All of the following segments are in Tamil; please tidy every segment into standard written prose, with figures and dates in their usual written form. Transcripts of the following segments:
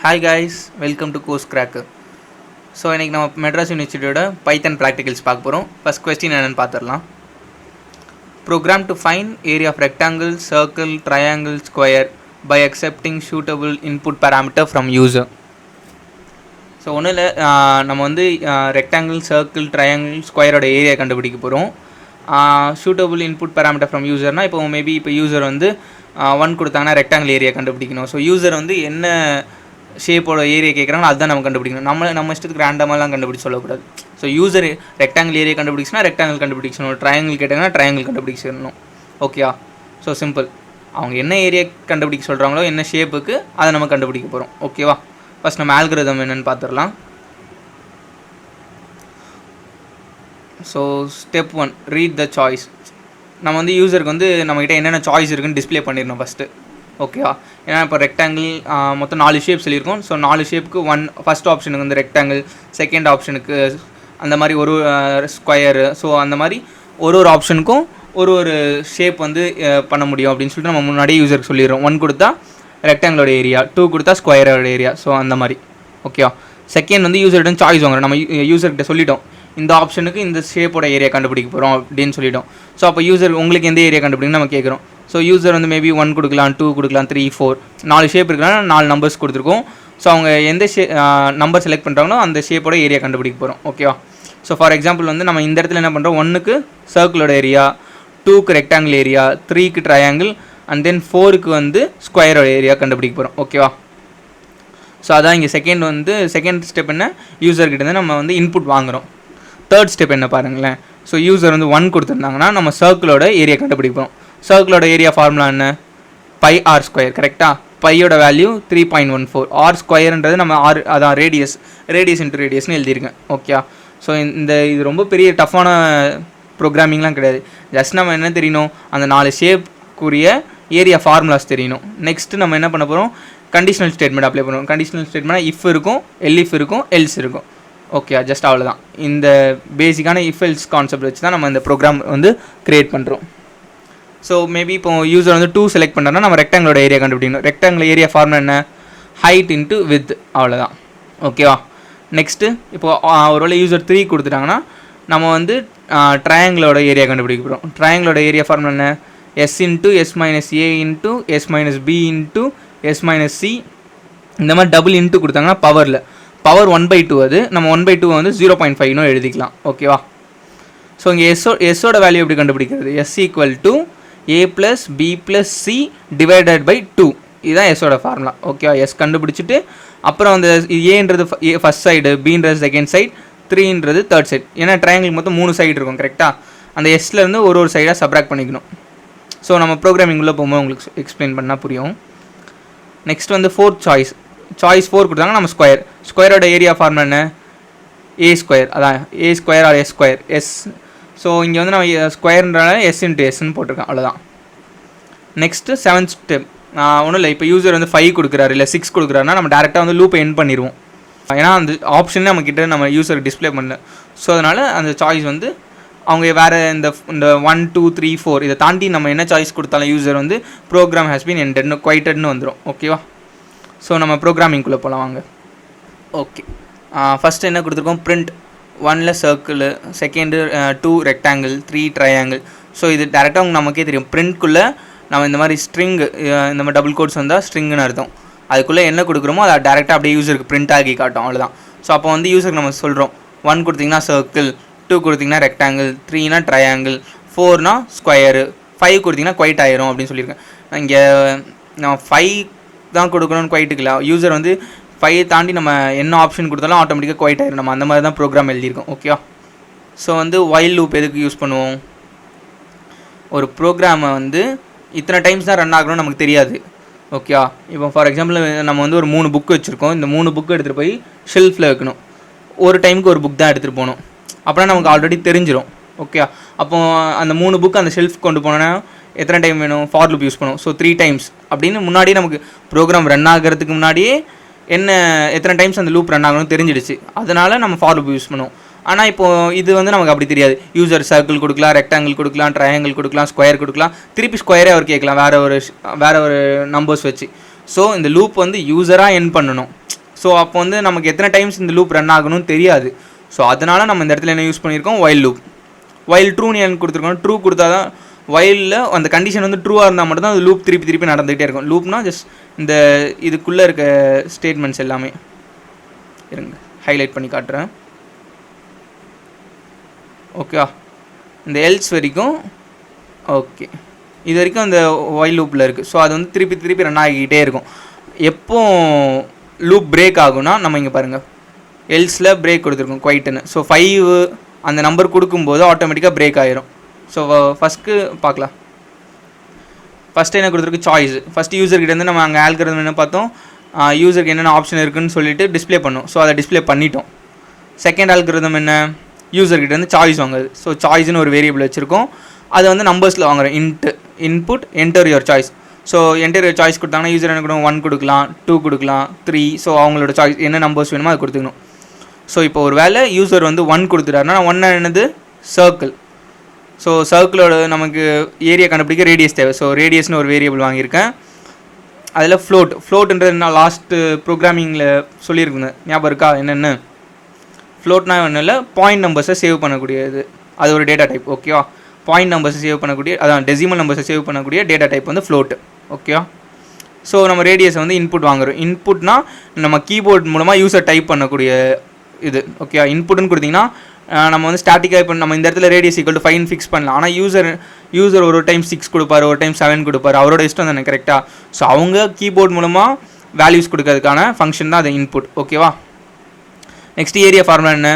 Hi guys, welcome to Course Cracker. So இன்னைக்கு நம்ம Madras University Python Practicals பார்க்க போறோம். First question என்னன்னு பார்த்துடலாம். Program to find area of rectangle, circle, triangle, square by accepting suitable input parameter from user. So ஒன்றும் இல்லை, நம்ம வந்து ரெக்டாங்கிள், சர்க்கிள், ட்ரையாங்கிள், ஸ்கொயரோட ஏரியா கண்டுபிடிக்க போகிறோம். சூட்டபுள் இன்புட் பேராமீட்டர் ஃப்ரம் யூசர்னால் இப்போ மேபி இப்போ யூசர் வந்து 1 கொடுத்தாங்கன்னா ரெக்டாங்கிள் ஏரியா கண்டுபிடிக்கணும். ஸோ யூசர் வந்து என்ன ஷேப்போட ஏரியா கேட்குறாங்களோ அதுதான் நம்ம கண்டுபிடிக்கணும். நம்ம இஷ்டத்துக்கு ரேண்டமாலாம் கண்டுபிடிச்சு சொல்லக்கூடாது. ஸோ யூசர் ரெக்டாங்கிள் ஏரியா கண்டுபிடிச்சுன்னா ரெக்டாங்கிள் கண்டுபிடிக்கணும், ட்ரையாங்கிள் கேட்டாங்கன்னா ட்ரையாங்கிள் கண்டுபிடிக்கணும். ஓகேவா? So simple. அவங்க என்ன ஏரியா கண்டுபிடிக்க சொல்கிறாங்களோ, என்ன ஷேப்புக்கு அதை நம்ம கண்டுபிடிக்க போகிறோம். ஓகேவா? ஃபஸ்ட் நம்ம ஆல்கரிதம் என்னென்னு பார்த்துடலாம். So step 1, read the choice. நம்ம வந்து யூசருக்கு வந்து நம்மக்கிட்ட என்னென்ன சாய்ஸ் இருக்குன்னு டிஸ்பிளே பண்ணிடணும் ஃபஸ்ட்டு. ஓகேவா? ஏன்னா இப்போ ரெக்டாங்கிள் மொத்தம் 4 ஷேப் சொல்லியிருக்கோம். ஸோ 4 ஷேப்புக்கு ஃபஸ்ட் ஆப்ஷனுக்கு வந்து ரெக்டாங்கிள், செகண்ட் ஆப்ஷனுக்கு அந்த மாதிரி ஒரு ஸ்கொயரு. ஸோ அந்த மாதிரி ஒரு ஆப்ஷனுக்கும் ஒரு ஷேப் வந்து பண்ண முடியும் அப்படின்னு சொல்லிட்டு நம்ம முன்னாடியே யூசருக்கு சொல்லிடுறோம். 1 கொடுத்தா ரெக்டாங்கிளோட ஏரியா, 2 கொடுத்தா ஸ்கொயரோட ஏரியா. ஸோ அந்த மாதிரி. ஓகேவா? செகண்ட் வந்து யூசர்கிட்ட சாய்ஸ் வாங்குறோம். நம்ம யூசர்கிட்ட சொல்லிட்டோம் இந்த ஆப்ஷனுக்கு இந்த ஷேப்போட ஏரியா கண்டுபிடிக்க போகிறோம் அப்படின்னு சொல்லிட்டோம். ஸோ அப்போ யூசர் உங்களுக்கு எந்த ஏரியா கண்டுபிடிக்கணும் நம்ம கேட்குறோம். ஸோ யூசர் வந்து மேபி 1 கொடுக்கலாம், 2 கொடுக்கலாம், 3, 4 4 ஷேப் இருக்குன்னா 4 நம்பர்ஸ் கொடுத்துருக்கோம். ஸோ அவங்க எந்த நம்பர் செலக்ட் பண்ணுறாங்களோ அந்த ஷேப்போட ஏரியா கண்டுபிடிக்க போகிறோம். ஓகேவா? ஸோ ஃபார் எக்ஸாம்பிள் வந்து நம்ம இந்த இடத்துல என்ன பண்ணுறோம், 1க்கு சர்க்கிளோட ஏரியா, 2க்கு ரெக்டாங்கிள் ஏரியா, 3க்கு ட்ரையாங்கிள் அண்ட் தென் 4க்கு வந்து ஸ்கொயரோட ஏரியா கண்டுபிடிக்க போகிறோம். ஓகேவா? ஸோ அதான் இங்கே செகண்ட் ஸ்டெப் என்ன, யூசர்கிட்ட நம்ம வந்து இன்புட் வாங்குகிறோம். தேர்ட் ஸ்டெப் என்ன பாருங்களேன். ஸோ யூசர் வந்து 1 கொடுத்துருந்தாங்கன்னா நம்ம சர்க்கிளோட ஏரியா கண்டுபிடிப்போம். சர்க்கிளோட ஏரியா ஃபார்முலா என்ன, பை ஆர் ஸ்கொயர். கரெக்டாக? பையோட வேல்யூ 3.14, ஆர் ஸ்கொயர்ன்றது நம்ம அதான் ரேடியஸ் இன்ட்டு ரேடியஸ்னு எழுதியிருக்கேன். ஓகே? ஸோ இது ரொம்ப பெரிய டஃப்பான ப்ரோக்ராமிங்லாம் கிடையாது. ஜஸ்ட் நம்ம என்ன தெரியணும், அந்த 4 ஷேப்புக்குரிய ஏரியா ஃபார்முலாஸ் தெரியணும். நெக்ஸ்ட்டு நம்ம என்ன பண்ண போகிறோம், கண்டிஷனல் ஸ்டேட்மெண்ட் அப்ளை பண்ணுவோம். கண்டிஷனல் ஸ்டேட்மெண்ட் இஃப் இருக்கும், எல்இஃப் இருக்கும், எல்ஸ் இருக்கும். ஓகே, ஜஸ்ட் அவ்வளோதான். இந்த பேசிக்கான இஃப் எல்ஸ் கான்செப்ட் வச்சு தான் நம்ம இந்த ப்ரோக்ராம் வந்து க்ரியேட் பண்ணுறோம். ஸோ மேபி இப்போ யூசர் வந்து 2 செலக்ட் பண்ணுறோன்னா நம்ம ரெக்டாங்கிளோட ஏரியா கண்டுபிடிக்கணும். ரெக்டாங்கிள் ஏரியா ஃபார்முலா என்ன, ஹைட் இன்ட்டு வித். அவ்வளோதான். ஓகேவா? நெக்ஸ்ட்டு இப்போது ஒருவேளை யூசர் 3 கொடுத்துட்டாங்கன்னா நம்ம வந்து ட்ரையாங்கிளோட ஏரியா கண்டுபிடிக்க போகிறோம். ட்ரையாங்கிளோட ஏரியா ஃபார்முலா என்ன, S into S minus A into S minus B into S minus C. இந்த மாதிரி டபுள் இன்ட்டு கொடுத்தாங்கன்னா பவர் 1/2. அது நம்ம 1/2 வந்து 0.5 எழுதிக்கலாம். ஓகேவா? ஸோ இங்கே எஸ்ஸோட வேல்யூ எப்படி கண்டுபிடிக்கிறது, S equal to A plus B plus C divided by 2. இதுதான் எஸ்ஸோட ஃபார்முலா. ஓகேவா? எஸ் கண்டுபிடிச்சிட்டு அப்புறம் அந்த ஏன்றது ஃபஸ்ட் சைடு, பின்றது செகண்ட் சைடு, 3ன்றது தேர்ட் சைடு. ஏன்னா ட்ரையாங்கிள் மொத்தம் 3 சைடு இருக்கும். கரெக்டாக? அந்த எஸ்லேருந்து ஒரு சைடாக சப்ராக்ட் பண்ணிக்கணும். ஸோ நம்ம ப்ரோக்ராமிங் உள்ள போகும்போது உங்களுக்கு எக்ஸ்பிளைன் பண்ணால் புரியும். நெக்ஸ்ட் வந்து ஃபோர்த் சாய்ஸ் 4 கொடுத்தாங்க நம்ம ஸ்கொயரோட ஏரியா ஃபார்முலா என்ன, ஏ ஸ்கொயர். அதான் A square or S square. S. So இங்கே வந்து நம்ம ஸ்கொயர்ன்றால எஸ் இன்ட்டு எஸ்ன்னு போட்டிருக்கேன். அவ்வளோதான். Next 7th step. ஒன்றும் இல்லை, இப்போ யூசர் வந்து 5 கொடுக்குறாரு இல்லை 6 கொடுக்குறாருன்னா நம்ம டேரெக்டாக வந்து லூப்பை எண்ட் பண்ணிடுவோம். ஏன்னா அந்த ஆப்ஷன் நம்மக்கிட்ட நம்ம யூசருக்கு டிஸ்பிளே பண்ணல. ஸோ அதனால் அந்த சாய்ஸ் வந்து அவங்க வேறு இந்த 1, 2, 3, 4 இதை தாண்டி நம்ம என்ன சாய்ஸ் கொடுத்தாலும் யூசர் வந்து ப்ரோக்ராம் ஹேஸ் பீன் எண்டட்னு குவைட்டட்னு வந்துடும். ஓகேவா? ஸோ நம்ம ப்ரோக்ராமிங்குள்ளே போகலாம் வாங்க. ஓகே, ஃபஸ்ட்டு என்ன கொடுத்துருக்கோம், பிரிண்ட் 1ல் circle, second 2 rectangle, 3 triangle. So இது டேரெக்டாக நமக்கே தெரியும். பிரிண்ட்குள்ளே நம்ம இந்த மாதிரி ஸ்ட்ரிங்கு, இந்த மாதிரி டபுள் கோட்ஸ் வந்தால் ஸ்ட்ரிங்குன்னு அர்த்தம். அதுக்குள்ளே என்ன கொடுக்குறோமோ அதை டேரெக்டாக அப்படியே யூசருக்கு பிரிண்ட் ஆகி காட்டும். அவ்வளோதான். ஸோ அப்போ வந்து யூசருக்கு நம்ம சொல்கிறோம், 1 கொடுத்திங்கன்னா சர்க்கிள், 2 கொடுத்திங்கன்னா ரெக்டாங்கிள், 3னா ட்ரையாங்கிள், 4னா ஸ்கொயரு, 5 கொடுத்திங்கன்னா குவைட் ஆயிரும் அப்படின்னு சொல்லியிருக்கேன். இங்கே நான் 5 தான் கொடுக்கணும்னு குவைட்டுக்கல. யூசர் வந்து 5 தாண்டி நம்ம என்ன ஆப்ஷன் கொடுத்தாலும் ஆட்டோமேட்டிக்காக குவைட் ஆயிரும். நம்ம அந்த மாதிரி தான் ப்ரோக்ராம் எழுதியிருக்கோம். ஓகேவா? ஸோ வந்து வைல் லூப் எதுக்கு யூஸ் பண்ணுவோம், ஒரு ப்ரோக்ராமை வந்து இத்தனை டைம்ஸ் தான் ரன் ஆகணும்னு நமக்கு தெரியாது. ஓகேவா? இப்போ ஃபார் எக்ஸாம்பிள் நம்ம வந்து ஒரு 3 புக்கு வச்சுருக்கோம். இந்த 3 புக்கு எடுத்துகிட்டு போய் ஷெல்ஃபில் வைக்கணும். ஒரு டைமுக்கு ஒரு புக் தான் எடுத்துகிட்டு போகணும். அப்படின்னா நமக்கு ஆல்ரெடி தெரிஞ்சிடும். ஓகே? அப்போ அந்த 3 புக் அந்த ஷெல்ஃப் கொண்டு போனோன்னா எத்தனை டைம் வேணும், ஃபார் லூப் யூஸ் பண்ணுவோம். ஸோ 3 டைம்ஸ் அப்படின்னு முன்னாடியே நமக்கு ப்ரோக்ராம் ரன் ஆகிறதுக்கு முன்னாடியே எத்தனை டைம்ஸ் அந்த லூப் ரன் ஆகணும்னு தெரிஞ்சிடுச்சு. அதனால் நம்ம ஃபார் லூப் யூஸ் பண்ணுவோம். ஆனால் இப்போது இது வந்து நமக்கு அப்படி தெரியாது. யூசர் சர்க்கிள் கொடுக்கலாம், ரெக்டாங்கிள் கொடுக்கலாம், ட்ரையாங்கிள் கொடுக்கலாம், ஸ்கொயர் கொடுக்கலாம், திருப்பி ஸ்கொயரே அவர் கேட்கலாம் வேறு ஒரு நம்பர்ஸ் வச்சு. ஸோ இந்த லூப் வந்து யூஸராக என் பண்ணணும். ஸோ அப்போ வந்து நமக்கு எத்தனை டைம்ஸ் இந்த லூப் ரன் ஆகணும்னு தெரியாது. ஸோ அதனால் நம்ம இந்த இடத்துல என்ன யூஸ் பண்ணியிருக்கோம், ஒயில் லூப். ஒயில் ட்ரூன்னு எனக்கு கொடுத்துருக்கோம். ட்ரூ கொடுத்தா தான் ஒயிலில் அந்த கண்டிஷன் வந்து ட்ரூவாக இருந்தால் மட்டும்தான் அது லூப் திருப்பி திருப்பி நடந்துகிட்டே இருக்கும். லூப்னா ஜஸ்ட் இந்த இதுக்குள்ளே இருக்க ஸ்டேட்மெண்ட்ஸ் எல்லாமே இருங்க ஹைலைட் பண்ணி காட்டுறேன். ஓகேவா, இந்த எல்ஸ் வரைக்கும் ஓகே, இது வரைக்கும் அந்த ஒயில் லூப்பில் இருக்குது. ஸோ அது வந்து திருப்பி திருப்பி ரன் ஆகிக்கிட்டே இருக்கும். எப்போ லூப் பிரேக் ஆகும்னா நம்ம இங்கே பாருங்கள் எல்ஸில் பிரேக் கொடுத்துருக்கோம் குவைட்டுன்னு. ஸோ 5 அந்த நம்பர் கொடுக்கும்போது ஆட்டோமேட்டிக்காக பிரேக் ஆகிரும். ஸோ ஃபஸ்ட்டு பார்க்கலாம். ஃபஸ்ட்டு என்ன கொடுத்துருக்கு, சாய்ஸ். ஃபஸ்ட்டு யூசர்கிட்டேருந்து நம்ம அங்கே ஆல்கரிதம் என்ன பார்த்தோம், யூசருக்கு என்னென்ன ஆப்ஷன் இருக்குதுன்னு சொல்லிட்டு டிஸ்பிளே பண்ணோம். ஸோ அதை டிஸ்பிளே பண்ணிட்டோம். செகண்ட் ஆல்கரிதம் என்ன, யூசர்கிட்டேருந்து சாய்ஸ் வாங்குது. ஸோ சாய்ஸ்னு ஒரு வேரியபிள் வச்சுருக்கோம். அதை வந்து நம்பர்ஸில் வாங்குறோம். Input enter your choice. So enter your choice கொடுத்தாங்கன்னா யூசர் என்ன கொடுக்கும், 1 கொடுக்கலாம், 2 கொடுக்கலாம், 3. ஸோ அவங்களோட சாய்ஸ் என்ன நம்பர்ஸ் வேணுமோ அதை கொடுத்துக்கணும். ஸோ இப்போ ஒரு வேளை யூசர் வந்து 1 கொடுத்துட்டாருன்னா 1 என்னது, சர்க்கிள். ஸோ சர்க்கிளோட நமக்கு ஏரியா கண்டுபிடிக்க ரேடியஸ் தேவை. ஸோ ரேடியஸ்னு ஒரு வேரியபிள் வாங்கியிருக்கேன். அதில் ஃப்ளோட்டுன்றது நான் லாஸ்ட்டு ப்ரோக்ராமிங்கில் சொல்லியிருக்குங்க, ஞாபகம் இருக்கா என்னென்னு. ஃப்ளோட்னா ஒன்றும் இல்லை, பாயிண்ட் நம்பர்ஸை சேவ் பண்ணக்கூடியது. அது ஒரு டேட்டா டைப். ஓகேவா, பாயிண்ட் நம்பர்ஸை சேவ் பண்ணக்கூடிய, அதான் டெசிமல் நம்பர்ஸை சேவ் பண்ணக்கூடிய டேட்டா டைப் வந்து ஃப்ளோட். ஓகேவா, ஸோ நம்ம ரேடியஸை வந்து இன்புட் வாங்குறோம். இன்புட்னா நம்ம கீபோர்ட் மூலமாக யூசர் டைப் பண்ணக்கூடிய இது. ஓகே, இன்புட்னு கொடுத்தீங்கன்னா நம்ம வந்து ஸ்டாட்டிக்காக இப்போ நம்ம இந்த இடத்துல ரேடியஸ் ஈக்குவல் டு 5 ஃபிக்ஸ் பண்ணலாம். ஆனால் யூசர் ஒரு டைம் 6 கொடுப்பாரு, ஒரு டைம் 7 கொடுப்பாரு, அவரோட இஷ்டம் தானே, கரெக்டாக. ஸோ அவங்க கீபோர்ட் மூலமாக வேல்யூஸ் கொடுக்கறதுக்கான ஃபங்க்ஷன் தான் அது இன்புட். ஓகேவா, நெக்ஸ்ட் ஏரியா ஃபார்முலா என்ன,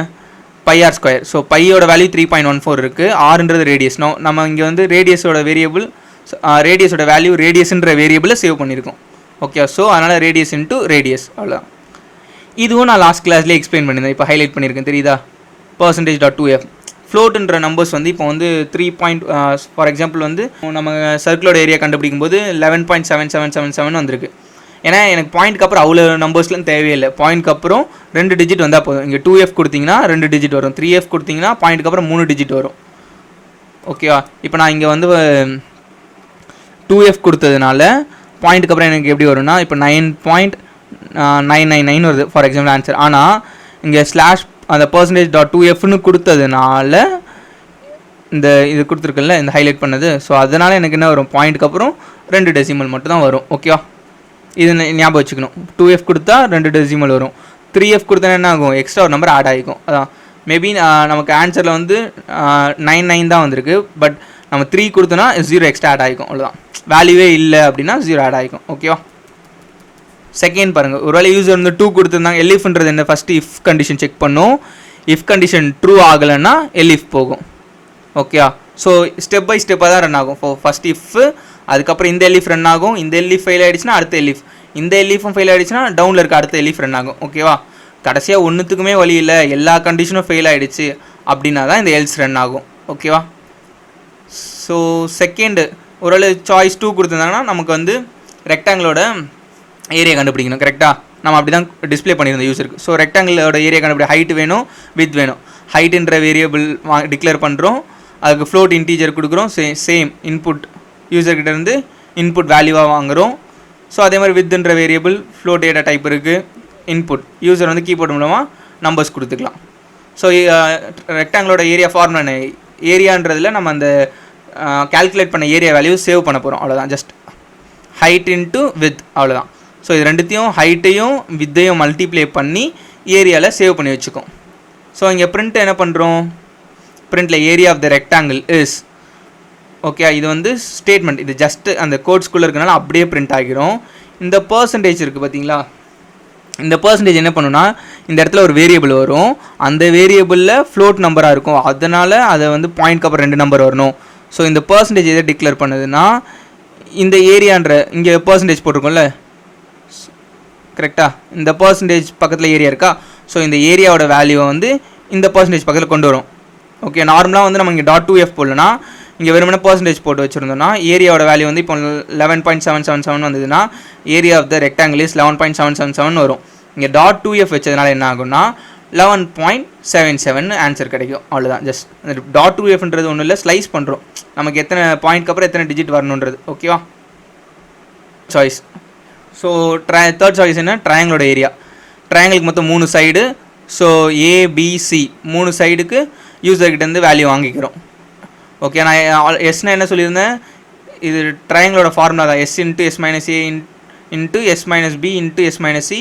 πr². ஸோ பையோட வேல்யூ 3.14 இருக்குது. ஆறுன்றது ரேடியஸ். நம்ம இங்கே வந்து ரேடியஸோட வேரியபிள், ரேடியஸோட வேல்யூ ரேடியஸ்ன்ற வேரியபிளை சேவ் பண்ணியிருக்கோம். ஓகே, ஸோ அதனால் ரேடியஸ் இன்ட்டு ரேடியஸ், அவ்வளோதான். இதுவும் நான் லாஸ்ட் கிளாஸ்லேயே எக்ஸ்பிளைன் பண்ணியிருந்தேன், இப்போ ஹைலைட் பண்ணியிருக்கேன், தெரியுதா. %.2f ஃப்ளோட்டுன்ற நம்பர்ஸ் வந்து இப்போ வந்து 3. ஃபார் எக்ஸாம்பிள் வந்து நம்ம சர்க்கிளோட ஏரியா கண்டுபிடிக்கும் போது 11.7777 வந்திருக்கு. ஏன்னா எனக்கு பாயிண்ட்க்கு அப்புறம் அவ்வளோ நம்பர்ஸ்லாம் தேவையில்லை. பாயிண்ட்க்கு அப்புறம் 2 டிஜிட் வந்தால் போதும். இங்கே 2f கொடுத்தீங்கன்னா 2 டிஜிட் வரும், 3f கொடுத்தீங்கன்னா பாயிண்ட்க்கு அப்புறம் 3 டிஜிட் வரும். ஓகேவா, இப்போ நான் இங்கே வந்து 2f கொடுத்ததுனால பாயிண்ட்க்கு அப்புறம் எனக்கு எப்படி வரும்னா இப்போ 9.999 வருது ஃபார் எக்ஸாம்பிள் ஆன்சர். ஆனால் இங்கே ஸ்லாஷ் அந்த %.2fன்னு கொடுத்ததுனால இந்த இது கொடுத்துருக்குல்ல, இந்த ஹைலைட் பண்ணது. ஸோ அதனால் எனக்கு என்ன வரும், பாயிண்ட்க்கு அப்புறம் 2 டெசிமல் மட்டும் தான் வரும். ஓகேவா, இது ஞாபகம் வச்சுக்கணும். 2f கொடுத்தா 2 டெசிமல் வரும். 3f கொடுத்தா என்ன ஆகும், எக்ஸ்ட்ரா ஒரு நம்பர் ஆட் ஆகிக்கும். அதான் மேபி நமக்கு ஆன்சரில் வந்து 99 தான் வந்திருக்கு. பட் நம்ம 3 கொடுத்தோன்னா 0 எக்ஸ்ட்ரா ஆட் ஆகிக்கும், அவ்வளோதான். வேல்யூவே இல்லை அப்படின்னா 0 ஆட் ஆகிக்கும். ஓகேவா, செகண்ட் பாருங்கள், ஒருவேளை யூசர் வந்து 2 கொடுத்துருந்தாங்க. எல்இஃப்ன்றது என்ன, ஃபஸ்ட்டு இஃப் கண்டிஷன் செக் பண்ணும். இஃப் கண்டிஷன் ட்ரூ ஆகலைன்னா எல்இஃப் போகும். ஓகேவா, ஸோ ஸ்டெப் பை ஸ்டெப்பாக தான் ரன் ஆகும். ஃபஸ்ட் இஃப், அதுக்கப்புறம் இந்த எல்இஃப் ரன் ஆகும். இந்த எல்இஃப் ஃபெயில் ஆகிடுச்சுன்னா அடுத்த எல்இஃப், இந்த எல்இஃபும் ஃபெயில் ஆகிடுச்சுன்னா டவுனில் இருக்க அடுத்த எல்இஃப் ரன் ஆகும். ஓகேவா, கடைசியாக ஒன்றுத்துக்குமே வழி இல்லை, எல்லா கண்டிஷனும் ஃபெயில் ஆகிடுச்சு அப்படின்னா தான் இந்த எல்ஸ் ரன் ஆகும். ஓகேவா, ஸோ செகண்டு ஒருவேளை சாய்ஸ் 2 கொடுத்துருந்தாங்கன்னா நமக்கு வந்து ரெக்டாங்கிளோட ஏரியா கண்டுபிடிக்கணும். கரெக்டாக, நம்ம அப்படி தான் டிஸ்பிளே பண்ணியிருந்தோம் யூஸருக்கு. ஸோ ரெக்டாங்கிளோட ஏரியா கண்டுபிடி, ஹைட் வேணும், வித் வேணும். ஹைட்டுன்ற வேரியபிள் டிக்ளேர் பண்ணுறோம், அதுக்கு ஃப்ளோட் இன்டீஜர் கொடுக்குறோம். சேம் இன்புட் யூசர்கிட்ட இருந்து இன்புட் வேல்யூவாக வாங்குகிறோம். ஸோ அதே மாதிரி வித்ன்ற வேரியபிள் ஃப்ளோட் டேட்டா டைப் இருக்குது. இன்புட் யூசர் வந்து கீபோர்ட் மூலமாக நம்பர்ஸ் கொடுத்துக்கலாம். ஸோ ரெக்டாங்கிளோட ஏரியா ஃபார்முலா, ஏரியான்றதில் நம்ம அந்த கால்குலேட் பண்ண ஏரியா வேல்யூ சேவ் பண்ண போகிறோம், அவ்வளோதான். ஜஸ்ட் ஹைட் இன்ட்டு வித், அவ்வளோதான். ஸோ இது ரெண்டுத்தையும் ஹைட்டையும் வித்தையும் மல்டிப்ளை பண்ணி ஏரியாவில் சேவ் பண்ணி வச்சுக்கோம். ஸோ இங்கே பிரிண்ட் என்ன பண்ணுறோம், பிரிண்டில் area of the rectangle is. Okay, இது வந்து ஸ்டேட்மெண்ட், இது ஜஸ்ட்டு அந்த கோட்ஸ்குள்ளே இருக்கனால அப்படியே பிரிண்ட் ஆகிரும். இந்த பர்சன்டேஜ் இருக்குது பார்த்தீங்களா, இந்த பர்சன்டேஜ் என்ன பண்ணுன்னா இந்த இடத்துல ஒரு வேரியபிள் வரும். அந்த வேரியபிளில் ஃப்ளோட் நம்பராக இருக்கும், அதனால் அதை வந்து பாயிண்ட்க்கு அப்புறம் 2 நம்பர் வரணும். ஸோ இந்த பர்சன்டேஜ் எதை டிக்ளேர் பண்ணுதுன்னா இந்த ஏரியான்ற இங்கே பர்சன்டேஜ் போட்டிருக்கோம்ல, கரெக்டாக, இந்த பர்சன்டேஜ் பக்கத்தில் ஏரியா இருக்கா. ஸோ இந்த ஏரியாவோட வேல்யூவை வந்து இந்த பர்சன்டேஜ் பக்கத்தில் கொண்டு வரும். ஓகே, நார்மலாக வந்து நம்ம இங்கே .2f போடலன்னா இங்கே வெறுமனே பர்சன்டேஜ் போட்டு வச்சுருந்தோம்னா ஏரியாவோட வேல்யூ வந்து இப்போ 11.777 வந்ததுன்னா area of the rectangle is 11.777 வரும். இங்கே .2f வச்சதுனால என்ன ஆகும்னா 11.77 ஆன்சர் கிடைக்கும், அவ்வளோதான். ஜஸ்ட் .2fன்றது ஒன்றும் இல்லை, ஸ்லைஸ் பண்ணுறோம், நமக்கு எத்தனை பாயிண்ட்க்கு அப்புறம் எத்தனை டிஜிட் வரணுன்றது. ஓகேவா, சாய்ஸ். ஸோ தேர்ட் சாய்ஸ் என்ன, ட்ரையாங்கிளோட ஏரியா. ட்ரையாங்கிளுக்கு மொத்தம் 3 சைடு. ஸோ ஏபிசி 3 சைடுக்கு யூசர்கிட்டேருந்து வேல்யூ வாங்கிக்கிறோம். ஓகே, நான் எஸ்னா என்ன சொல்லியிருந்தேன், இது ட்ரையாங்கிளோட ஃபார்முலா தான், S into S minus A into S minus B into S minus C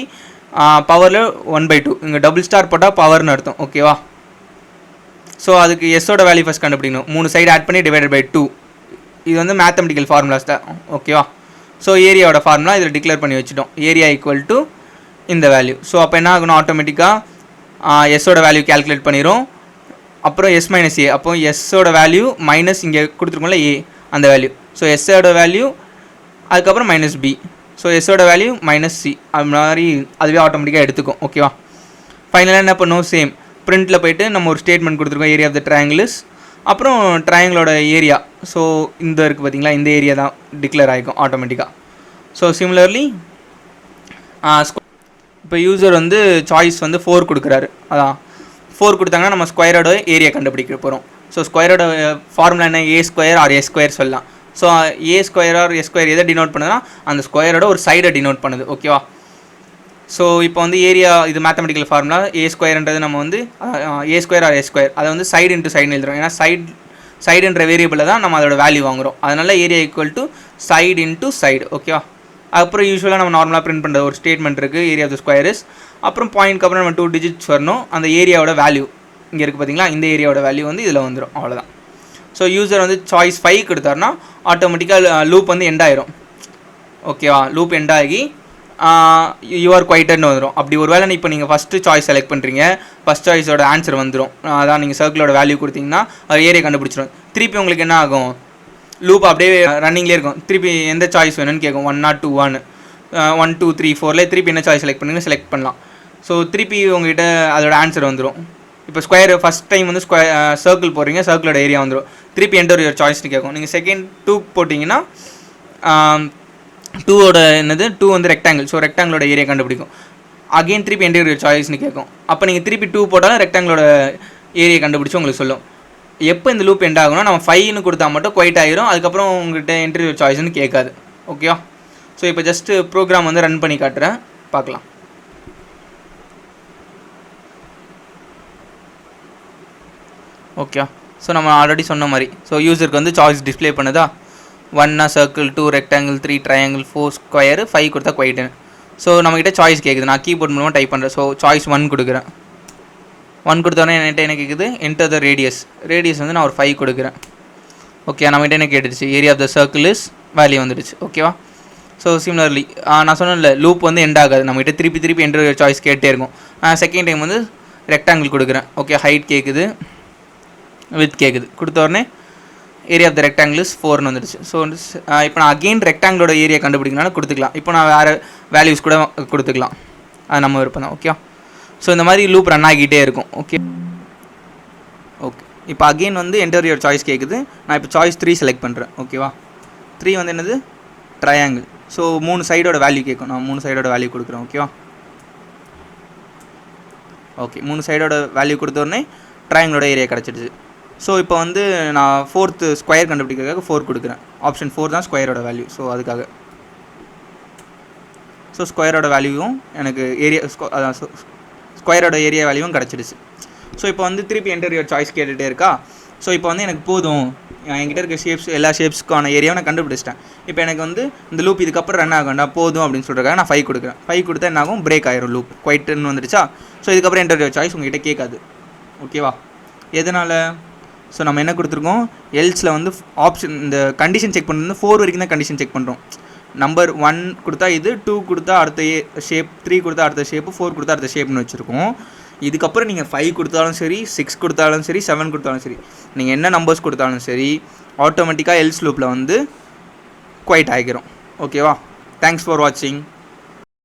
பவரில் 1/2. இங்கே டபுள் ஸ்டார் போட்டால் பவர்னு அர்த்தம். ஓகேவா? ஸோ அதுக்கு எஸ்ஸோட வேல்யூ ஃபஸ்ட் கண்டுபிடிக்கணும். 3 சைடு ஆட் பண்ணி டிவைடட் பை 2. இது வந்து மேத்தமெட்டிக்கல் ஃபார்முலாஸ் தான். ஓகேவா? ஸோ ஏரியாவோட ஃபார்முலா இதில் டிக்ளேர் பண்ணி வச்சுட்டோம். ஏரியா ஈக்குவல் டு இந்த வேல்யூ. ஸோ அப்போ என்ன ஆகணும், ஆட்டோமேட்டிக்காக எஸ்ஸோட வேல்யூ கேல்குலேட் பண்ணிடும். அப்புறம் எஸ் மைனஸ் ஏ, அப்போ எஸ்ஸோட வேல்யூ மைனஸ் இங்கே கொடுத்துருக்கோம்ல ஏ அந்த வேல்யூ. ஸோ எஸ்ஸோட வேல்யூ அதுக்கப்புறம் மைனஸ் பி. ஸோ எஸ்ஸோட வேல்யூ மைனஸ் சி. அது மாதிரி அதுவே ஆட்டோமேட்டிக்காக எடுத்துக்கும். ஓகேவா? ஃபைனலாக என்ன பண்ணும், சேம் பிரிண்டில் போய்ட்டு நம்ம ஒரு ஸ்டேட்மெண்ட் கொடுத்துருக்கோம், ஏரியா ஆஃப் த ட்ரையாங்கிள்ஸ். அப்புறம் ட்ரையாங்கிளோட ஏரியா, ஸோ இந்த இருக்குது பார்த்தீங்களா, இந்த ஏரியா தான் டிக்ளேர் ஆகிக்கும் ஆட்டோமேட்டிக்காக. ஸோ சிமிலர்லி இப்போ யூசர் வந்து சாய்ஸ் வந்து 4 கொடுக்குறாரு. அதான் 4 கொடுத்தாங்கன்னா நம்ம ஸ்கொயரோட ஏரியா கண்டுபிடிக்க போகிறோம். ஸோ ஸ்கொயரோட ஃபார்முலா என்ன, A square or S square சொல்லலாம். So A square or S square எதை டினோட் பண்ணுதுன்னா அந்த ஸ்கொயரோட ஒரு சைடை டினோட் பண்ணுது. ஓகேவா? ஸோ இப்போ வந்து ஏரியா இது மேத்தமெட்டிக்கல் ஃபார்முலா, ஏ ஸ்கொயர்ன்றது நம்ம வந்து ஏ ஸ்கொயர் ஆர் எஸ் ஸ்கொயர் அதை வந்து சைடு இன்ட்டு சைடுன்னு எழுதுறோம். ஏன்னா சைடுன்ற வேரியபிளில் தான் நம்ம அதோட வேல்யூ வாங்குகிறோம். அதனால் area equal to side into side. ஓகேவா? அப்புறம் யூஸ்வலாக நம்ம நார்மலாக பிரிண்ட் பண்ணுற ஒரு ஸ்டேட்மெண்ட் இருக்குது, area of the square is. அப்புறம் பாயிண்ட்க்கு அப்புறம் நம்ம 2 டிஜிட்ஸ் வரணும். அந்த ஏரியாவோட வேல்யூ இங்கே இருக்குது பார்த்தீங்களா, இந்த ஏரியாவோட வேல்யூ வந்து இதில் வந்துடும். அவ்வளோதான். ஸோ யூசர் வந்து சாய்ஸ் 5 கொடுத்தாருன்னா ஆட்டோமேட்டிக்காக லூப் வந்து எண்ட் ஆயிரும். ஓகேவா? லூப் எண்ட் ஆகி யூஆர் குவைட்டட்னு வந்துடும். அப்படி ஒரு வேளை இப்போ நீங்கள் ஃபஸ்ட்டு சாய்ஸ் செலக்ட் பண்ணுறீங்க, ஃபஸ்ட் சாய்ஸோட ஆன்சர் வந்துடும். அதான் நீங்கள் சர்க்கிளோட வேல்யூ கொடுத்தீங்கன்னா அது ஏரியா கண்டுபிடிச்சிடும். திருப்பி உங்களுக்கு என்ன ஆகும், லூப் அப்படியே ரன்னிங்லேயே இருக்கும். திருப்பி எந்த சாய்ஸ் வேணும்னு கேட்கும், 1 or 2 1 1 2 3 4ல திருப்பி என்ன சாய்ஸ் செலக்ட் பண்ணுங்க செலக்ட் பண்ணலாம். ஸோ திருப்பி உங்ககிட்ட அதோட ஆன்சர் வந்துடும். இப்போ ஸ்கொயர் ஃபஸ்ட் டைம் வந்து சர்க்கிள் போடுறீங்க, சர்க்கிளோட ஏரியா வந்துடும். திருப்பி என்டர் யுவர் சாய்ஸ்னு கேட்கும். நீங்கள் செகண்ட் 2 போட்டிங்கன்னா 2ஓட என்னது 2 வந்து ரெக்டாங்கிள். ஸோ ரெக்டாங்கிளோட ஏரியா கண்டுபிடிக்கும். அகெயின் திருப்பி என்டர் யுவர் சாய்ஸ்னு கேட்கும். அப்போ நீங்கள் திருப்பி 2 போட்டாலும் ரெக்டாங்கிளோட ஏரியா கண்டுபிடிச்சி உங்களுக்கு சொல்லும். எப்போ இந்த லூப் எண்ட் ஆகும்னா நம்ம 5ன்னு கொடுத்தா மட்டும் குவைட் ஆகிரும். அதுக்கப்புறம் உங்கள்கிட்ட என்டர் யுவர் சாய்ஸ்னு கேட்காது. ஓகேவா? ஸோ இப்போ ஜஸ்ட்டு ப்ரோக்ராம் வந்து ரன் பண்ணி காட்டுறேன், பார்க்கலாம். ஓகே, ஸோ நம்ம ஆல்ரெடி சொன்ன மாதிரி ஸோ யூசருக்கு வந்து சாய்ஸ் டிஸ்பிளே பண்ணுதா, 1 சர்க்கிள், 2 ரெக்டாங்கிள், 3 ட்ரையாங்கிள், 4 ஸ்கொயர், 5 கொடுத்தா குவைட்டுன்னு. ஸோ நம்மகிட்ட சாய்ஸ் கேட்குது. நான் கீபோர்ட் மூலமாக டைப் பண்ணுறேன். ஸோ சாய்ஸ் 1 கொடுக்குறேன். 1 கொடுத்தோன்னே என்கிட்ட என்ன கேட்குது, என்டர் த ரேடியஸ். ரேடியஸ் வந்து நான் ஒரு 5 கொடுக்குறேன். ஓகே, நம்மகிட்ட என்ன கேட்டுச்சு, area of the circle is value வந்துடுச்சு. ஓகேவா? ஸோ சிமிலர்லி நான் சொன்னேன்ல லூப் வந்து எண்ட் ஆகாது, நம்மகிட்ட திருப்பி என்டர் சாய்ஸ் கேட்டே இருக்கும். செகண்ட் டைம் வந்து ரெக்டாங்கிள் கொடுக்குறேன். ஓகே, ஹைட் கேட்குது, வித் கேட்குது. கொடுத்த உடனே area of the rectangle is 4ன்னு வந்துடுச்சு. ஸோ இப்போ நான் அகெயின் ரெக்டாங்கிளோட ஏரியா கண்டுபிடிக்கனாலும் கொடுத்துக்கலாம். இப்போ நான் வேறு வேல்யூஸ் கூட கொடுத்துக்கலாம், அது நம்ம விருப்பம் தான். ஓகே, ஸோ இந்த மாதிரி லூப் ரன் ஆகிட்டே இருக்கும். ஓகே, இப்போ அகெயின் வந்து என்டர் யுவர் சாய்ஸ் கேட்குது. நான் இப்போ சாய்ஸ் 3 செலக்ட் பண்ணுறேன். ஓகேவா? 3 வந்து என்னது, ட்ரையாங்கிள். ஸோ 3 சைடோட வேல்யூ கேட்கும். நான் 3 சைடோட வேல்யூ கொடுக்குறேன். ஓகேவா? ஓகே, 3 சைடோட வேல்யூ கொடுத்த உடனே ட்ரையாங்கிளோட ஏரியா கிடச்சிடுச்சு. ஸோ இப்போ வந்து நான் 4th ஸ்கொயர் கண்டுபிடிக்கிறதுக்காக 4 கொடுக்குறேன். ஆப்ஷன் 4 தான் ஸ்கொயரோட வேல்யூ. ஸோ அதுக்காக ஸோ ஸ்கொயரோட வேல்யூவும் எனக்கு ஏரியா அதான் ஸ்கொயரோட ஏரியா வேல்யூவும் கிடச்சிடுச்சு. ஸோ இப்போ வந்து திருப்பி என்டர் யுவர் சாய்ஸ் கேட்டுகிட்டே இருக்கா. ஸோ இப்போ வந்து எனக்கு போதும், என்கிட்ட இருக்க ஷேப்ஸ் எல்லா ஷேப்ஸ்க்கான ஏரியாவை நான் கண்டுபிடிச்சிட்டேன். இப்போ எனக்கு வந்து இந்த லூப் இதுக்கப்புறம் ரன் ஆகண்டா போதும் அப்படின்னு சொல்கிறக்காக நான் 5 கொடுக்குறேன். 5 கொடுத்தா என்ன ஆகும், பிரேக் ஆயிரும் லூப், குவைட்டுன்னு வந்துடுச்சா. ஸோ இதுக்கப்புறம் என்டர் யுவர் சாய்ஸ் உங்ககிட்ட கேட்காது. ஓகேவா? எதனால், ஸோ நம்ம என்ன கொடுத்துருக்கோம், எல்ஸில் வந்து ஆப்ஷன் இந்த கண்டிஷன் செக் பண்ணுறது 4 வரைக்கும் தான் கண்டிஷன் செக் பண்ணுறோம். நம்பர் 1 கொடுத்தா இது, 2 கொடுத்தா அடுத்த ஷேப், 3 கொடுத்தா அடுத்த ஷேப்பு, 4 கொடுத்தா அடுத்த ஷேப்னு வச்சுருக்கோம். இதுக்கப்புறம் நீங்கள் 5 கொடுத்தாலும் சரி, 6 கொடுத்தாலும் சரி, 7 கொடுத்தாலும் சரி, நீங்கள் என்ன நம்பர்ஸ் கொடுத்தாலும் சரி, ஆட்டோமேட்டிக்காக எல்ஸ் லூப்பில் வந்து குவைட் ஆகிக்கிறோம். ஓகேவா? தேங்க்ஸ் ஃபார் வாட்சிங்.